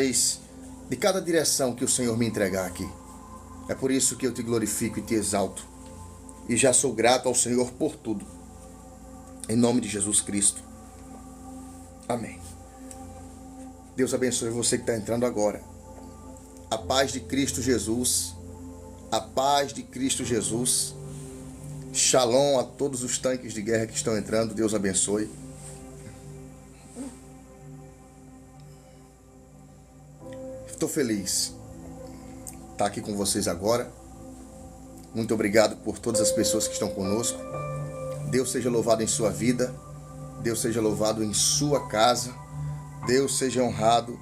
através de cada direção que o Senhor me entregar aqui. É por isso que eu te glorifico e te exalto. E já sou grato ao Senhor por tudo. Em nome de Jesus Cristo. Amém. Deus abençoe você que está entrando agora. A paz de Cristo Jesus. A paz de Cristo Jesus. Shalom a todos os tanques de guerra que estão entrando. Deus abençoe. Estou feliz de estar aqui com vocês agora. Muito obrigado por todas as pessoas que estão conosco. Deus seja louvado em sua vida. Deus seja louvado em sua casa. Deus seja honrado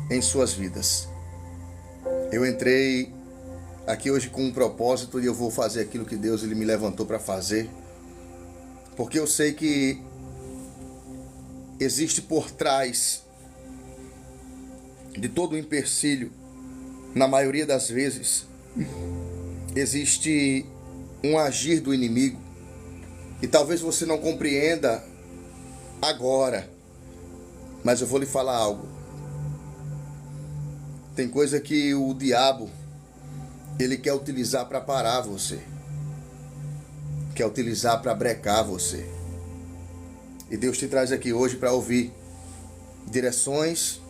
em suas vidas. Eu entrei aqui hoje com um propósito e eu vou fazer aquilo que Deus ele me levantou para fazer. Porque eu sei que existe por trás de todo o empecilho, na maioria das vezes, existe um agir do inimigo. E talvez você não compreenda agora, mas eu vou lhe falar algo. Tem coisa que o diabo, ele quer utilizar para parar você. Quer utilizar para brecar você. E Deus te traz aqui hoje para ouvir direções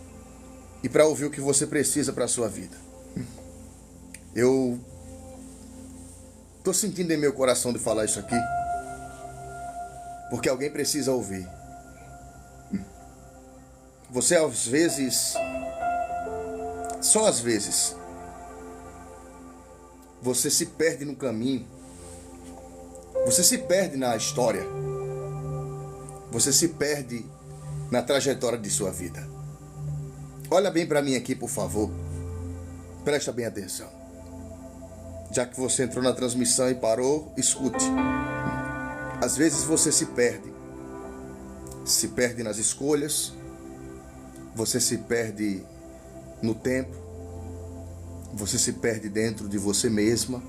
e para ouvir o que você precisa para a sua vida. Eu estou sentindo em meu coração de falar isso aqui, porque alguém precisa ouvir. Você às vezes, só às vezes, você se perde no caminho, você se perde na história, você se perde na trajetória de sua vida. Olha bem para mim aqui, por favor. Presta bem atenção. Já que você entrou na transmissão e parou, escute. Às vezes você se perde. Se perde nas escolhas. Você se perde no tempo. Você se perde dentro de você mesma.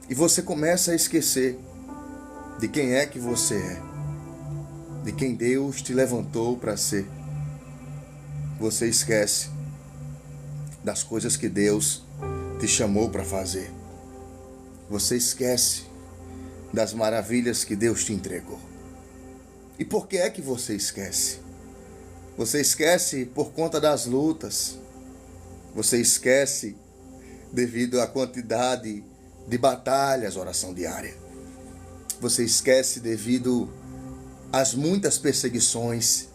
E você começa a esquecer de quem é que você é. De quem Deus te levantou para ser. Você esquece das coisas que Deus te chamou para fazer. Você esquece das maravilhas que Deus te entregou. E por que é que você esquece? Você esquece por conta das lutas. Você esquece devido à quantidade de batalhas, oração diária. Você esquece devido às muitas perseguições.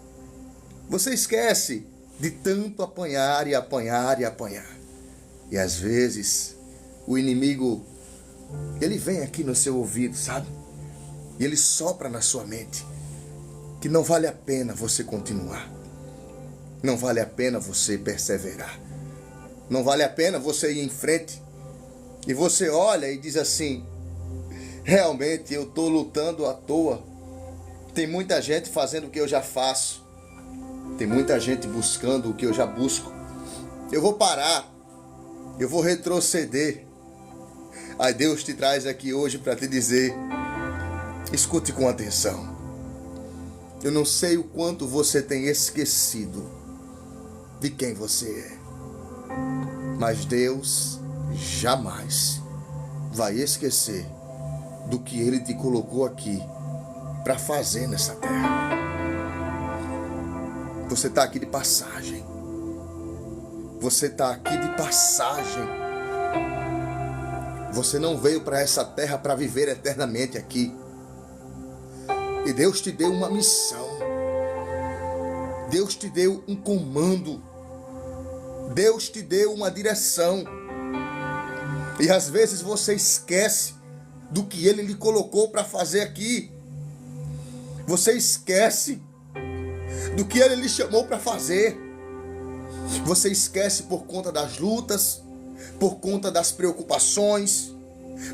Você esquece de tanto apanhar e apanhar e apanhar. E às vezes o inimigo, ele vem aqui no seu ouvido, sabe? E ele sopra na sua mente que não vale a pena você continuar. Não vale a pena você perseverar. Não vale a pena você ir em frente. E você olha e diz assim: realmente eu estou lutando à toa. Tem muita gente fazendo o que eu já faço. Tem muita gente buscando o que eu já busco. Eu vou parar. Eu vou retroceder. Aí Deus te traz aqui hoje para te dizer: escute com atenção. Eu não sei o quanto você tem esquecido de quem você é. Mas Deus jamais vai esquecer do que Ele te colocou aqui para fazer nessa terra. Você está aqui de passagem. Você está aqui de passagem. Você não veio para essa terra para viver eternamente aqui. E Deus te deu uma missão. Deus te deu um comando. Deus te deu uma direção. E às vezes você esquece do que Ele lhe colocou para fazer aqui. Você esquece do que Ele lhe chamou para fazer. Você esquece por conta das lutas, por conta das preocupações.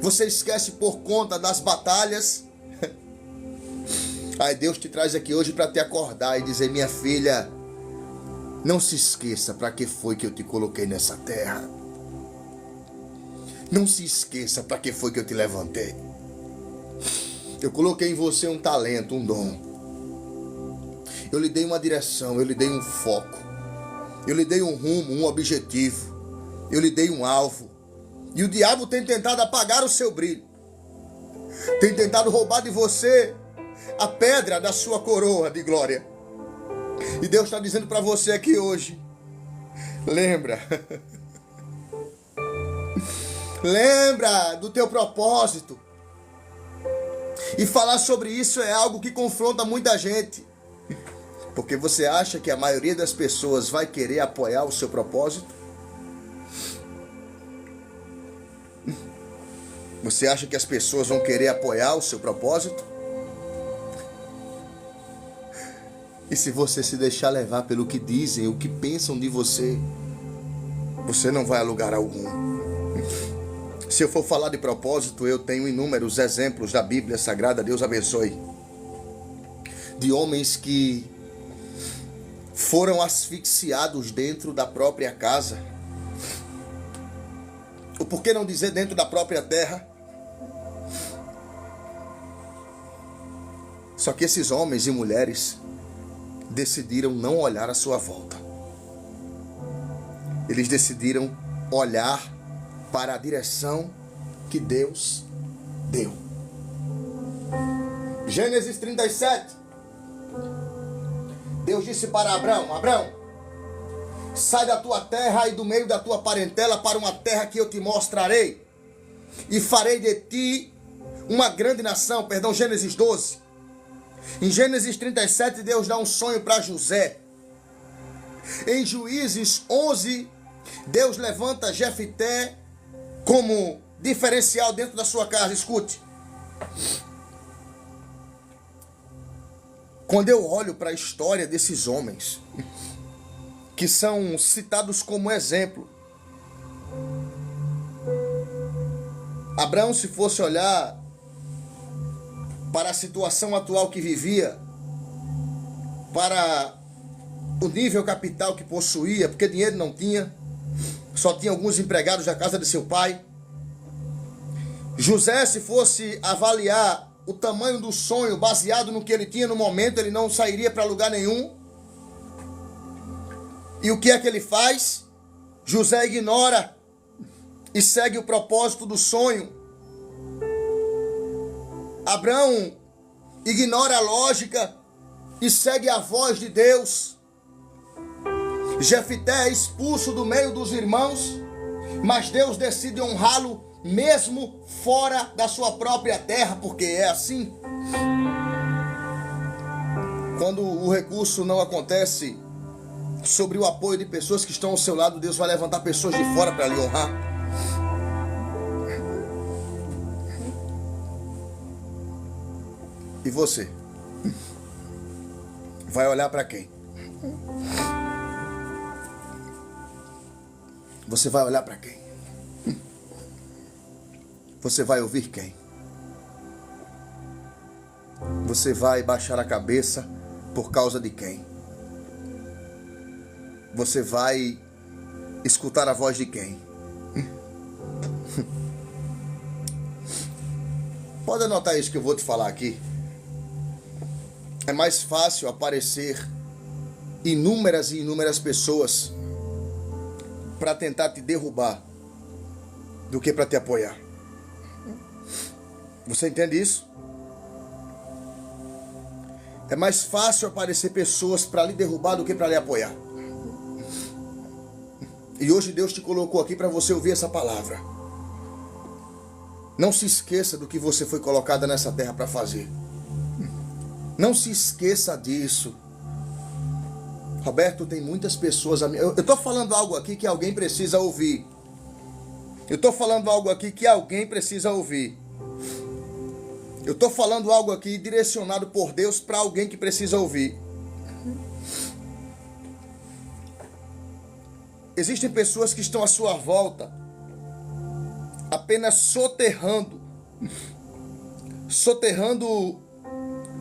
Você esquece por conta das batalhas. Aí Deus te traz aqui hoje para te acordar e dizer: minha filha, não se esqueça para que foi que eu te coloquei nessa terra. Não se esqueça para que foi que eu te levantei. Eu coloquei em você um talento, um dom. Eu lhe dei uma direção, eu lhe dei um foco. Eu lhe dei um rumo, um objetivo. Eu lhe dei um alvo. E o diabo tem tentado apagar o seu brilho. Tem tentado roubar de você a pedra da sua coroa de glória. E Deus está dizendo para você aqui hoje: lembra. Lembra do teu propósito. E falar sobre isso é algo que confronta muita gente. Porque você acha que a maioria das pessoas vai querer apoiar o seu propósito? Você acha que as pessoas vão querer apoiar o seu propósito? E se você se deixar levar pelo que dizem, o que pensam de você, você não vai a lugar algum. Se eu for falar de propósito, eu tenho inúmeros exemplos da Bíblia Sagrada, Deus abençoe, de homens que foram asfixiados dentro da própria casa. Ou por que não dizer dentro da própria terra? Só que esses homens e mulheres decidiram não olhar à sua volta. Eles decidiram olhar para a direção que Deus deu. Gênesis 37. Deus disse para Abrão: Abrão, sai da tua terra e do meio da tua parentela para uma terra que eu te mostrarei, e farei de ti uma grande nação. Gênesis 12. Em Gênesis 37, Deus dá um sonho para José. Em Juízes 11, Deus levanta Jefité como diferencial dentro da sua casa. Escute. Quando eu olho para a história desses homens, que são citados como exemplo, Abraão, se fosse olhar para a situação atual que vivia, para o nível capital que possuía, porque dinheiro não tinha, só tinha alguns empregados da casa de seu pai. José, se fosse avaliar o tamanho do sonho baseado no que ele tinha no momento, ele não sairia para lugar nenhum. E o que é que ele faz? José ignora e segue o propósito do sonho. Abraão ignora a lógica e segue a voz de Deus. Jefité é expulso do meio dos irmãos, mas Deus decide honrá-lo mesmo fora da sua própria terra, porque é assim. Quando o recurso não acontece sobre o apoio de pessoas que estão ao seu lado, Deus vai levantar pessoas de fora para lhe honrar. E você? Vai olhar para quem? Você vai olhar para quem? Você vai ouvir quem? Você vai baixar a cabeça por causa de quem? Você vai escutar a voz de quem? Pode anotar isso que eu vou te falar aqui. É mais fácil aparecer inúmeras e inúmeras pessoas para tentar te derrubar do que para te apoiar. Você entende isso? É mais fácil aparecer pessoas para lhe derrubar do que para lhe apoiar. E hoje Deus te colocou aqui para você ouvir essa palavra. Não se esqueça do que você foi colocada nessa terra para fazer. Não se esqueça disso. Roberto, tem muitas pessoas... Eu estou falando algo aqui que alguém precisa ouvir. Eu estou falando algo aqui que alguém precisa ouvir. Eu estou falando algo aqui direcionado por Deus para alguém que precisa ouvir. Existem pessoas que estão à sua volta apenas soterrando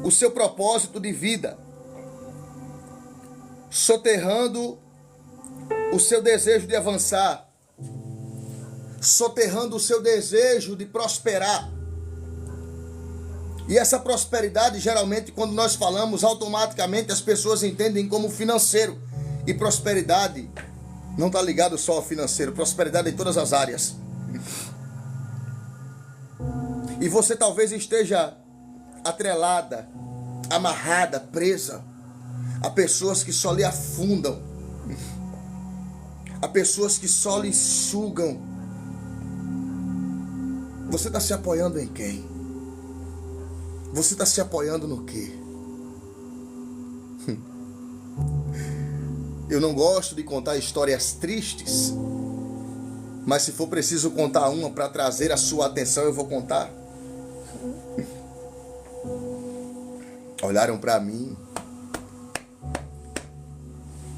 o seu propósito de vida, soterrando o seu desejo de avançar, soterrando o seu desejo de prosperar. E essa prosperidade, geralmente, quando nós falamos, automaticamente as pessoas entendem como financeiro. E prosperidade não está ligado só ao financeiro, prosperidade em todas as áreas. E você talvez esteja atrelada, amarrada, presa a pessoas que só lhe afundam, a pessoas que só lhe sugam. Você está se apoiando em quem? Você está se apoiando no quê? Eu não gosto de contar histórias tristes, mas se for preciso contar uma para trazer a sua atenção, eu vou contar. Olharam para mim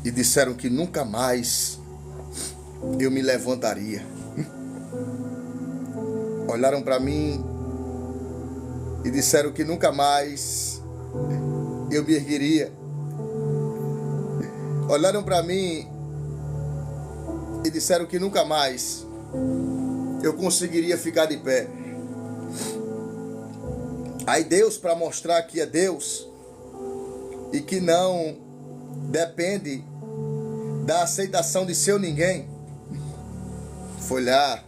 e disseram que nunca mais eu me levantaria. Olharam para mim e disseram que nunca mais eu me ergueria. Olharam para mim e disseram que nunca mais eu conseguiria ficar de pé. Aí Deus, para mostrar que é Deus e que não depende da aceitação de seu ninguém, foi lá,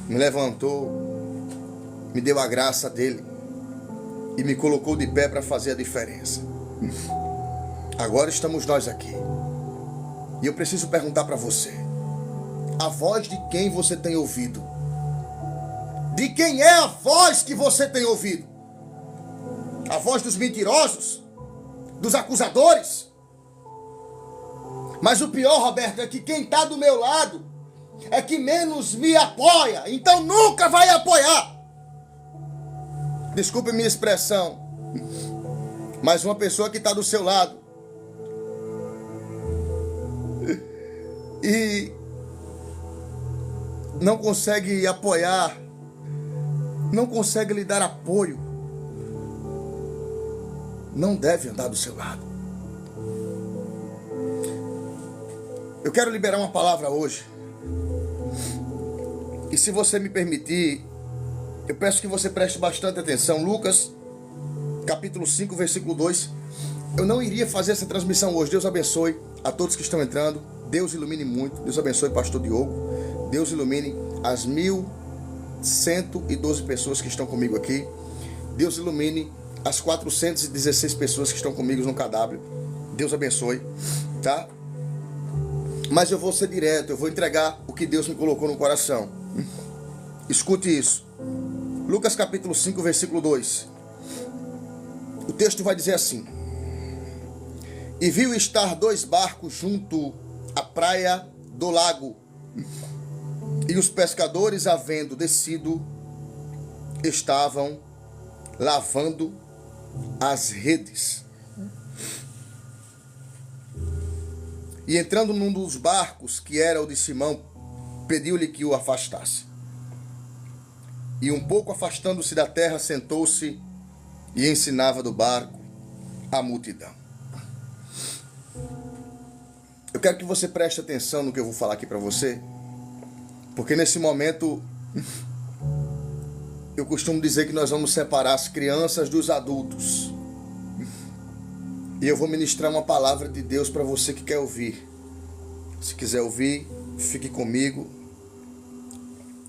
me levantou, me deu a graça dele e me colocou de pé para fazer a diferença. Agora estamos nós aqui. E eu preciso perguntar para você: a voz de quem você tem ouvido? De quem é a voz que você tem ouvido? A voz dos mentirosos? Dos acusadores? Mas o pior, Roberto, é que quem está do meu lado é que menos me apoia. Então nunca vai apoiar. Desculpe minha expressão, mas uma pessoa que está do seu lado e não consegue apoiar, não consegue lhe dar apoio, não deve andar do seu lado. Eu quero liberar uma palavra hoje. E se você me permitir, eu peço que você preste bastante atenção. Lucas, capítulo 5, versículo 2. Eu não iria fazer essa transmissão hoje. Deus abençoe a todos que estão entrando. Deus ilumine muito. Deus abençoe pastor Diogo. Deus ilumine as 1.112 pessoas que estão comigo aqui. Deus ilumine as 416 pessoas que estão comigo no KW. Deus abençoe, tá? Mas eu vou ser direto, eu vou entregar o que Deus me colocou no coração. Escute isso. Lucas capítulo 5, versículo 2. O texto vai dizer assim: E viu estar 2 barcos junto à praia do lago, e os pescadores, havendo descido, estavam lavando as redes. E entrando num dos barcos, que era o de Simão, pediu-lhe que o afastasse. E um pouco afastando-se da terra, sentou-se e ensinava do barco a multidão. Eu quero que você preste atenção no que eu vou falar aqui para você, porque nesse momento eu costumo dizer que nós vamos separar as crianças dos adultos. E eu vou ministrar uma palavra de Deus para você que quer ouvir. Se quiser ouvir, fique comigo.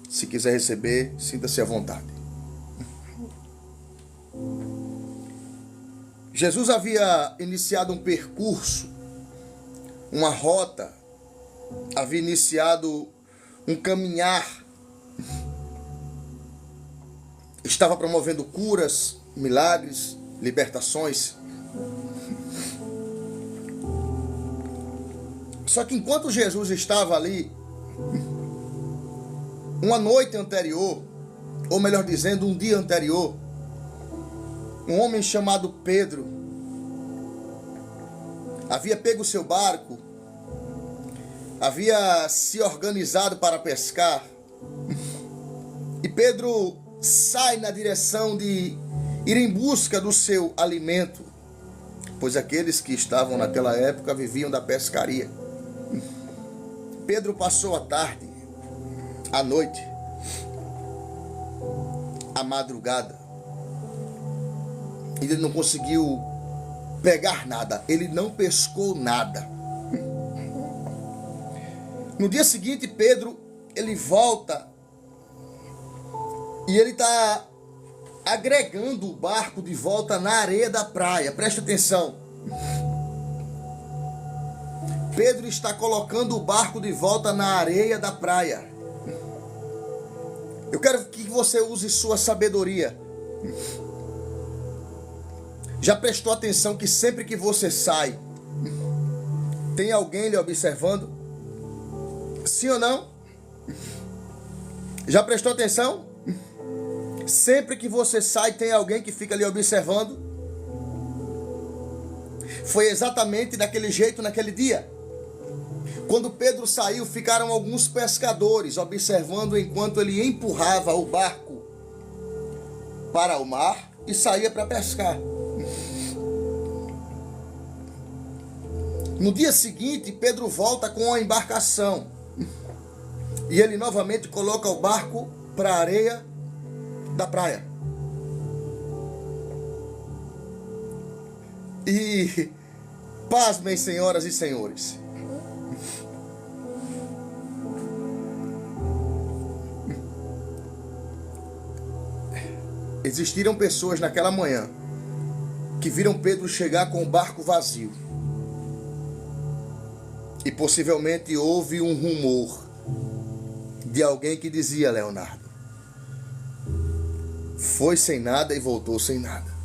Se quiser receber, sinta-se à vontade. Jesus havia iniciado um percurso, uma rota, havia iniciado um caminhar. Estava promovendo curas, milagres, libertações. Só que enquanto Jesus estava ali, uma noite anterior, ou melhor dizendo, um dia anterior, um homem chamado Pedro havia pego o seu barco, havia se organizado para pescar, e Pedro sai na direção de ir em busca do seu alimento, pois aqueles que estavam naquela época viviam da pescaria. Pedro passou a tarde, a noite, a madrugada, e ele não conseguiu pegar nada, ele não pescou nada. No dia seguinte, Pedro, ele volta e ele está agregando o barco de volta na areia da praia. Presta atenção. Pedro está colocando o barco de volta na areia da praia. Eu quero que você use sua sabedoria. Já prestou atenção que sempre que você sai, tem alguém lhe observando? Sim ou não? Já prestou atenção? Sempre que você sai, tem alguém que fica lhe observando? Foi exatamente daquele jeito naquele dia. Quando Pedro saiu, ficaram alguns pescadores observando enquanto ele empurrava o barco para o mar e saía para pescar. No dia seguinte, Pedro volta com a embarcação e ele novamente coloca o barco para a areia da praia. E pasmem, senhoras e senhores, existiram pessoas naquela manhã que viram Pedro chegar com o barco vazio. E possivelmente houve um rumor de alguém que dizia: Leonardo, foi sem nada e voltou sem nada.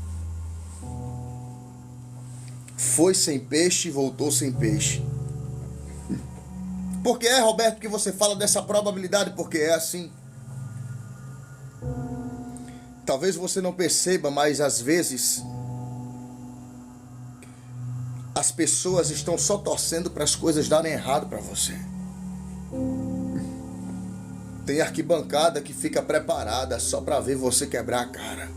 Foi sem peixe e voltou sem peixe. Por que é, Roberto, que você fala dessa probabilidade? Porque é assim. Talvez você não perceba, mas às vezes as pessoas estão só torcendo para as coisas darem errado para você. Tem arquibancada que fica preparada só para ver você quebrar a cara.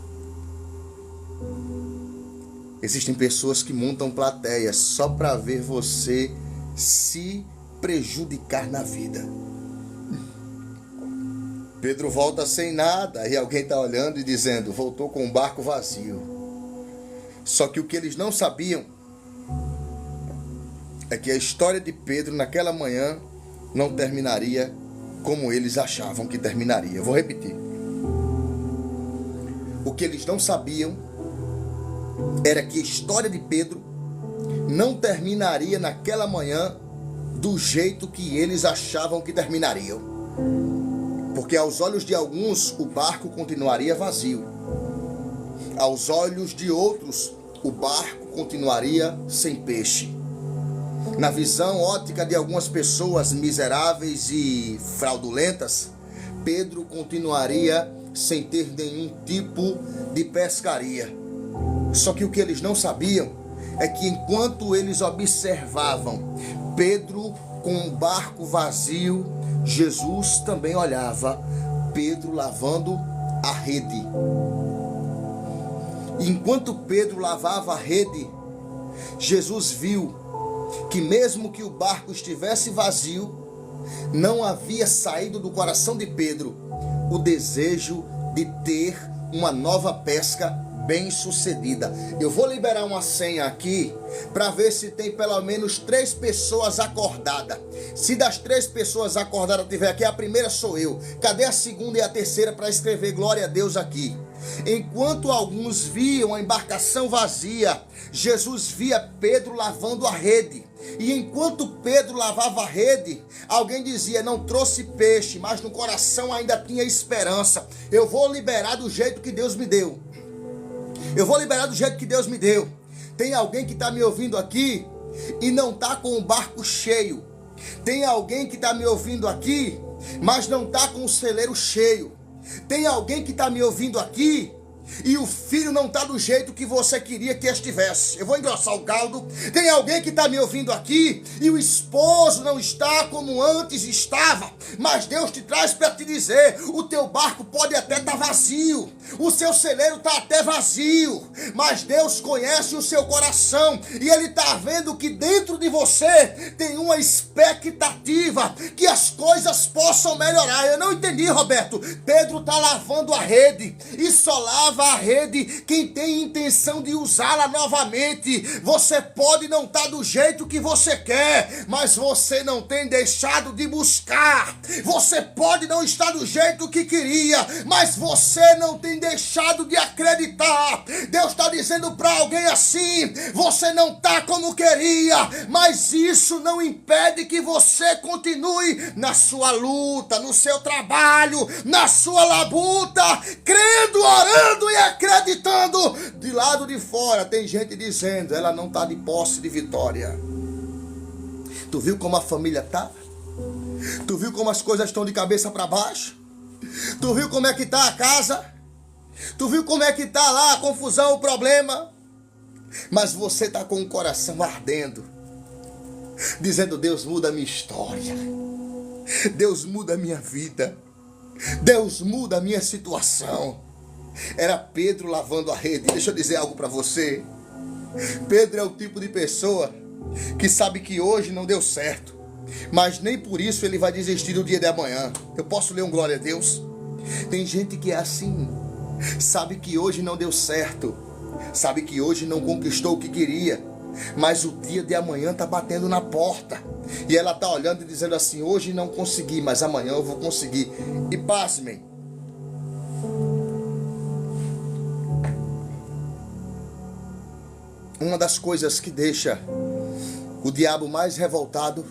Existem pessoas que montam plateias só para ver você se prejudicar na vida. Pedro volta sem nada e alguém está olhando e dizendo: voltou com um barco vazio. Só que o que eles não sabiam é que a história de Pedro naquela manhã não terminaria como eles achavam que terminaria. Eu vou repetir. O que eles não sabiam era que a história de Pedro não terminaria naquela manhã do jeito que eles achavam que terminariam. Porque aos olhos de alguns o barco continuaria vazio. Aos olhos de outros o barco continuaria sem peixe. Na visão ótica de algumas pessoas miseráveis e fraudulentas, Pedro continuaria sem ter nenhum tipo de pescaria. Só que o que eles não sabiam é que enquanto eles observavam Pedro com um barco vazio, Jesus também olhava Pedro lavando a rede. E enquanto Pedro lavava a rede, Jesus viu que mesmo que o barco estivesse vazio, não havia saído do coração de Pedro o desejo de ter uma nova pesca bem sucedida. Eu vou liberar uma senha aqui para ver se tem pelo menos 3 pessoas acordadas. Se das 3 pessoas acordadas tiver aqui, a primeira sou eu. Cadê a segunda e a terceira para escrever glória a Deus aqui? Enquanto alguns viam a embarcação vazia, Jesus via Pedro lavando a rede. E enquanto Pedro lavava a rede, alguém dizia: não trouxe peixe, mas no coração ainda tinha esperança. Eu vou liberar do jeito que Deus me deu. Eu vou liberar do jeito que Deus me deu. Tem alguém que está me ouvindo aqui e não está com o barco cheio. Tem alguém que está me ouvindo aqui, mas não está com o celeiro cheio. Tem alguém que está me ouvindo aqui e o filho não está do jeito que você queria que estivesse. Eu vou engrossar o caldo. Tem alguém que está me ouvindo aqui e o esposo não está como antes estava. Mas Deus te traz para te dizer: o teu barco pode até estar vazio, o seu celeiro está até vazio, mas Deus conhece o seu coração e Ele está vendo que dentro de você tem uma expectativa que as coisas possam melhorar. Eu não entendi, Roberto. Pedro está lavando a rede e só lava lava a rede, quem tem intenção de usá-la novamente. Você pode não estar do jeito que você quer, mas você não tem deixado de buscar. Você pode não estar do jeito que queria, mas você não tem deixado de acreditar. Deus está dizendo para alguém assim: você não está como queria, mas isso não impede que você continue na sua luta, no seu trabalho, na sua labuta, crendo, orando e acreditando. De lado de fora tem gente dizendo: ela não está de posse de vitória. Tu viu como a família está? Tu viu como as coisas estão de cabeça para baixo? Tu viu como é que está a casa? Tu viu como é que está lá a confusão, o problema? Mas você está com o coração ardendo, dizendo: Deus, muda a minha história. Deus, muda a minha vida. Deus, muda a minha situação. Era Pedro lavando a rede. Deixa eu dizer algo para você. Pedro é o tipo de pessoa que sabe que hoje não deu certo, mas nem por isso ele vai desistir do dia de amanhã. Eu posso ler um glória a Deus? Tem gente que é assim. Sabe que hoje não deu certo, sabe que hoje não conquistou o que queria, mas o dia de amanhã está batendo na porta, e ela está olhando e dizendo assim: hoje não consegui, mas amanhã eu vou conseguir. E pasmem, uma das coisas que deixa o diabo mais revoltado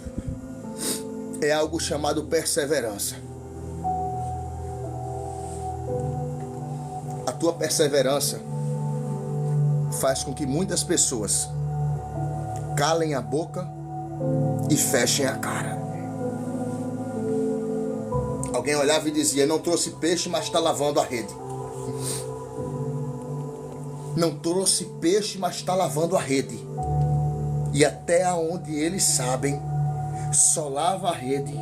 é algo chamado perseverança. A tua perseverança faz com que muitas pessoas calem a boca e fechem a cara. Alguém olhava e dizia: não trouxe peixe, mas está lavando a rede. Não trouxe peixe, mas está lavando a rede. E até onde eles sabem, só lava a rede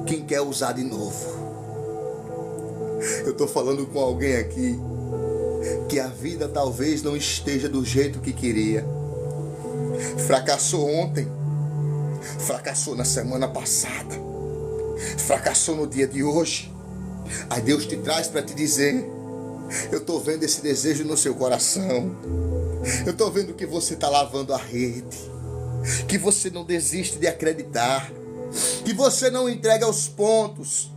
quem quer usar de novo. Eu estou falando com alguém aqui que a vida talvez não esteja do jeito que queria. Fracassou ontem, fracassou na semana passada, fracassou no dia de hoje. Aí Deus te traz para te dizer: eu estou vendo esse desejo no seu coração, eu estou vendo que você está lavando a rede, que você não desiste de acreditar, que você não entrega os pontos.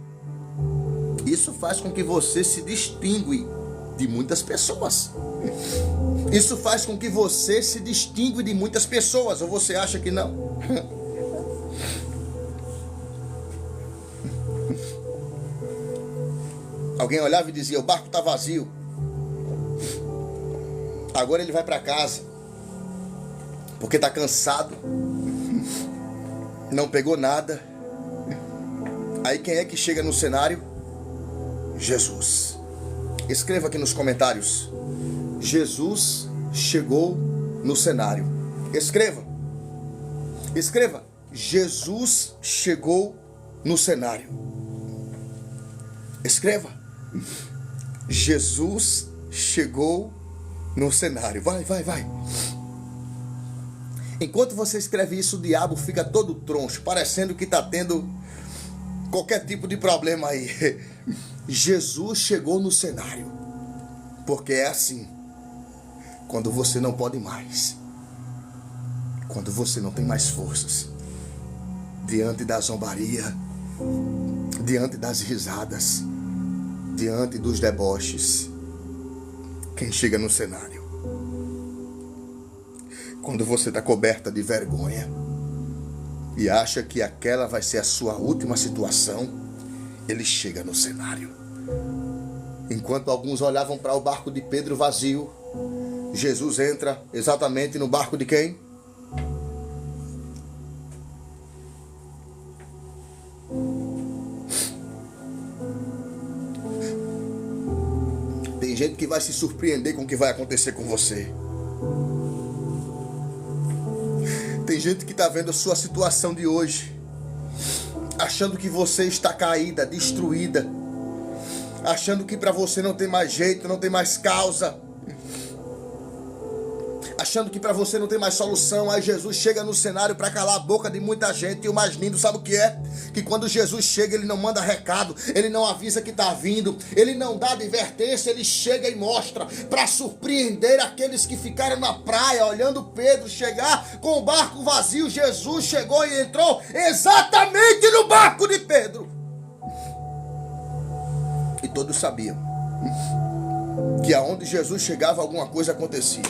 Isso faz com que você se distingue de muitas pessoas. Isso faz com que você se distingue de muitas pessoas. Ou você acha que não? Alguém olhava e dizia: o barco está vazio, agora ele vai para casa, porque está cansado, não pegou nada. Aí quem é que chega no cenário? Jesus. Escreva aqui nos comentários: Jesus chegou no cenário. Escreva. Escreva: Jesus chegou no cenário. Escreva: Jesus chegou no cenário. Vai. Enquanto você escreve isso, o diabo fica todo troncho, parecendo que está tendo qualquer tipo de problema aí. Jesus chegou no cenário. Porque é assim: quando você não pode mais, quando você não tem mais forças, diante da zombaria, diante das risadas, diante dos deboches, quem chega no cenário? Quando você está coberta de vergonha e acha que aquela vai ser a sua última situação, ele chega no cenário. Enquanto alguns olhavam para o barco de Pedro vazio, Jesus entra exatamente no barco de quem? Tem gente que vai se surpreender com o que vai acontecer com você. Tem gente que está vendo a sua situação de hoje, achando que você está caída, destruída, achando que para você não tem mais jeito, não tem mais causa, achando que para você não tem mais solução. Aí Jesus chega no cenário para calar a boca de muita gente. E o mais lindo, sabe o que é? Que quando Jesus chega, ele não manda recado, ele não avisa que está vindo, ele não dá advertência, ele chega e mostra para surpreender aqueles que ficaram na praia olhando Pedro chegar com o barco vazio. Jesus chegou e entrou exatamente no barco de Pedro. E todos sabiam que aonde Jesus chegava, alguma coisa acontecia.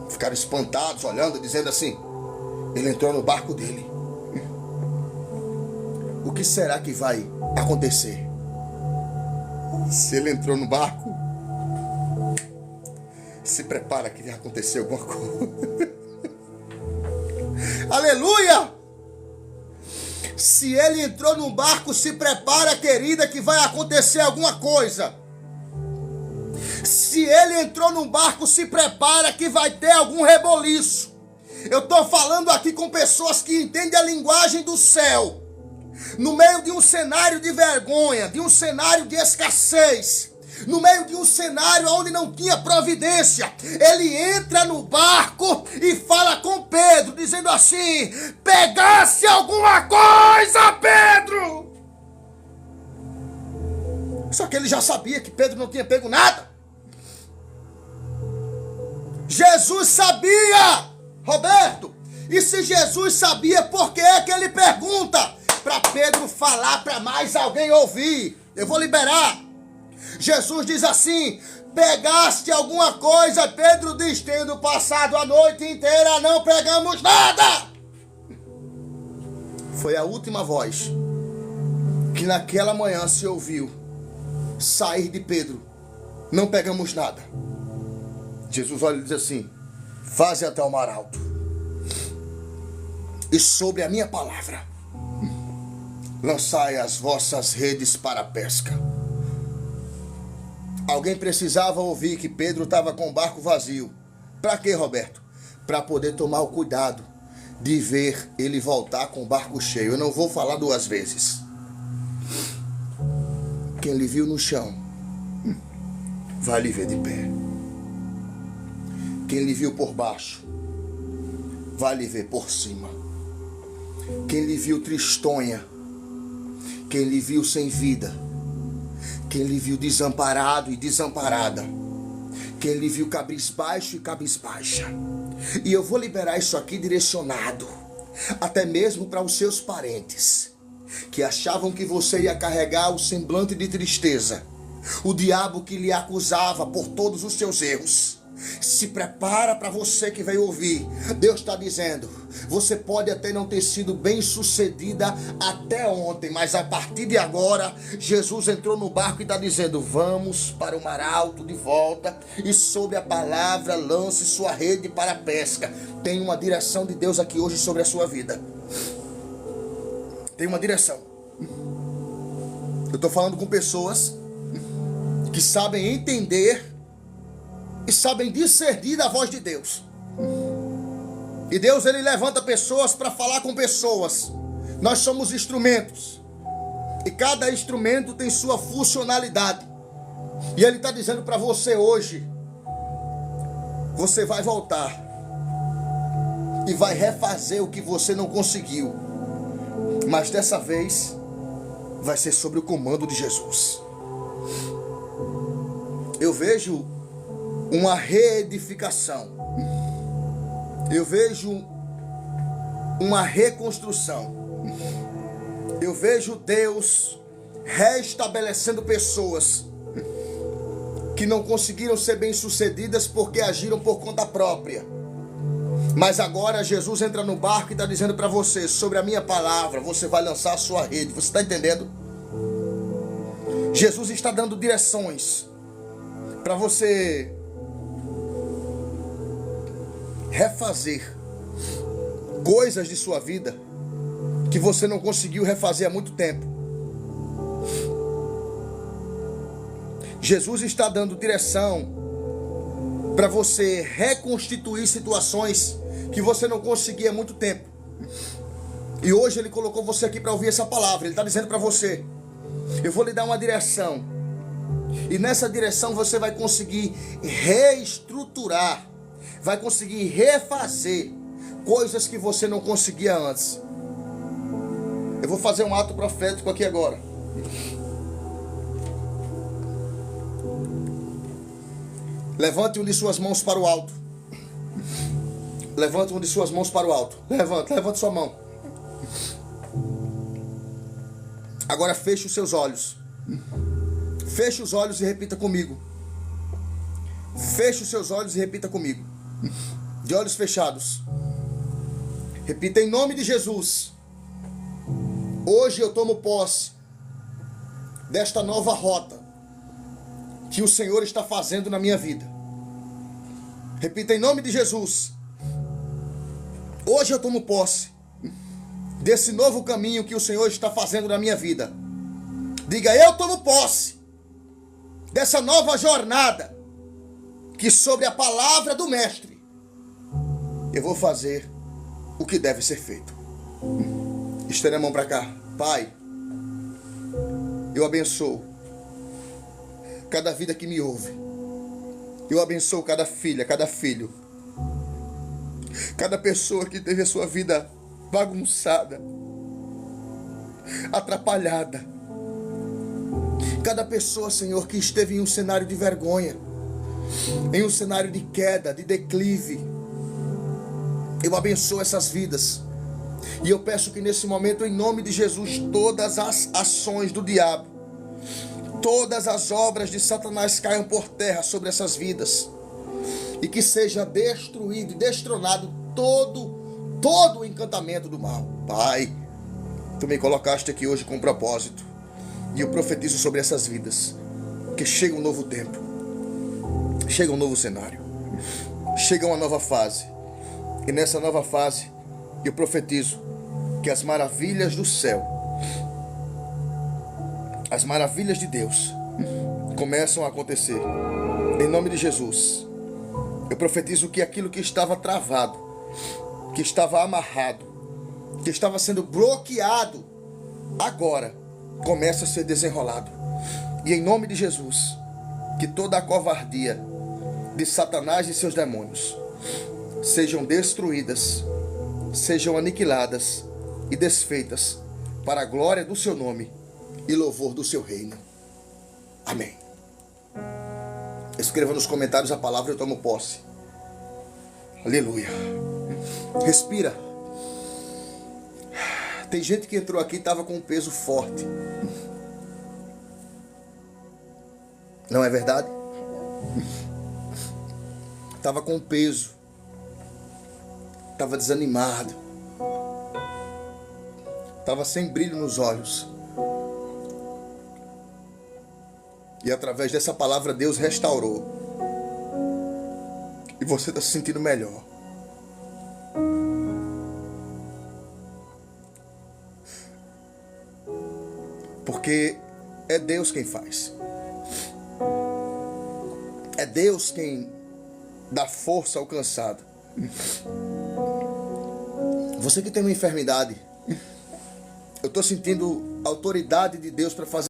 Ficaram espantados, olhando, dizendo assim: ele entrou no barco dele. O que será que vai acontecer? Se ele entrou no barco, se prepara que vai acontecer alguma coisa. Aleluia! Se ele entrou no barco, se prepara, querida, que vai acontecer alguma coisa. Se ele entrou no barco, se prepara que vai ter algum reboliço. Eu estou falando aqui com pessoas que entendem a linguagem do céu. No meio de um cenário de vergonha, de um cenário de escassez, no meio de um cenário onde não tinha providência, ele entra no barco e fala com Pedro, dizendo assim: pegasse alguma coisa, Pedro! Só que ele já sabia que Pedro não tinha pego nada. Jesus sabia, Roberto. E se Jesus sabia, por que é que ele pergunta? Para Pedro falar, para mais alguém ouvir. Eu vou liberar. Jesus diz assim: pegaste alguma coisa? Pedro diz: tendo passado a noite inteira, não pegamos nada. Foi a última voz que naquela manhã se ouviu sair de Pedro: não pegamos nada. Jesus olha e diz assim: faze até o mar alto, e sobre a minha palavra lançai as vossas redes para a pesca. Alguém precisava ouvir que Pedro estava com o barco vazio. Para quê, Roberto? Para poder tomar o cuidado de ver ele voltar com o barco cheio. Eu não vou falar duas vezes. Quem lhe viu no chão vai lhe ver de pé. Quem lhe viu por baixo vai lhe ver por cima. Quem lhe viu tristonha, quem lhe viu sem vida, quem lhe viu desamparado e desamparada, quem lhe viu cabisbaixo e cabisbaixa. E eu vou liberar isso aqui direcionado até mesmo para os seus parentes que achavam que você ia carregar o semblante de tristeza, o diabo que lhe acusava por todos os seus erros. Se prepara para você que veio ouvir. Deus está dizendo: você pode até não ter sido bem sucedida até ontem, mas a partir de agora, Jesus entrou no barco e está dizendo: vamos para o mar alto de volta, e sob a palavra lance sua rede para a pesca. Tem uma direção de Deus aqui hoje sobre a sua vida. Tem uma direção. Eu estou falando com pessoas que sabem entender e sabem discernir da voz de Deus. E Deus, ele levanta pessoas para falar com pessoas. Nós somos instrumentos, e cada instrumento tem sua funcionalidade. E ele está dizendo para você hoje: você vai voltar e vai refazer o que você não conseguiu, mas dessa vez vai ser sobre o comando de Jesus. Eu vejo uma reedificação. Eu vejo uma reconstrução. Eu vejo Deus restabelecendo pessoas que não conseguiram ser bem-sucedidas porque agiram por conta própria. Mas agora Jesus entra no barco e está dizendo para você: sobre a minha palavra você vai lançar a sua rede. Você está entendendo? Jesus está dando direções para você refazer coisas de sua vida que você não conseguiu refazer há muito tempo. Jesus está dando direção para você reconstituir situações que você não conseguia há muito tempo. E hoje ele colocou você aqui para ouvir essa palavra. Ele está dizendo para você: eu vou lhe dar uma direção E nessa direção você vai conseguir reestruturar, vai conseguir refazer coisas que você não conseguia antes. Eu vou fazer um ato profético aqui agora. Levante uma de suas mãos para o alto. Levante uma de suas mãos para o alto. Levante sua mão. Agora feche os seus olhos. Feche os olhos e repita comigo. Feche os seus olhos e repita comigo. De olhos fechados. Repita: em nome de Jesus. Hoje eu tomo posse desta nova rota que o Senhor está fazendo na minha vida. Repita: em nome de Jesus. Hoje eu tomo posse desse novo caminho que o Senhor está fazendo na minha vida. Diga: eu tomo posse dessa nova jornada que, sobre a palavra do Mestre, eu vou fazer o que deve ser feito. Estenda a mão para cá. Pai, eu abençoo cada vida que me ouve. Eu abençoo cada filha, cada filho, cada pessoa que teve a sua vida bagunçada, atrapalhada. Cada pessoa, Senhor, que esteve em um cenário de vergonha, em um cenário de queda, de declive. Eu abençoo essas vidas. E eu peço que nesse momento, em nome de Jesus, todas as ações do diabo, todas as obras de Satanás caiam por terra sobre essas vidas. E que seja destruído e destronado todo o encantamento do mal. Pai, Tu me colocaste aqui hoje com um propósito. E eu profetizo sobre essas vidas que chega um novo tempo. Chega um novo cenário. Chega uma nova fase. E nessa nova fase, eu profetizo que as maravilhas do céu, as maravilhas de Deus, começam a acontecer. Em nome de Jesus, eu profetizo que aquilo que estava travado, que estava amarrado, que estava sendo bloqueado, agora começa a ser desenrolado. E em nome de Jesus, que toda a covardia de Satanás e seus demônios sejam destruídas, sejam aniquiladas e desfeitas para a glória do seu nome e louvor do seu reino. Amém. Escreva nos comentários a palavra: eu tomo posse. Aleluia. Respira. Tem gente que entrou aqui e estava com um peso forte. Não é verdade? Estava com peso. Estava desanimado. Estava sem brilho nos olhos. E através dessa palavra Deus restaurou. E você está se sentindo melhor. Porque é Deus quem faz. É Deus quem dá força ao cansado. Você que tem uma enfermidade, eu estou sentindo a autoridade de Deus para fazer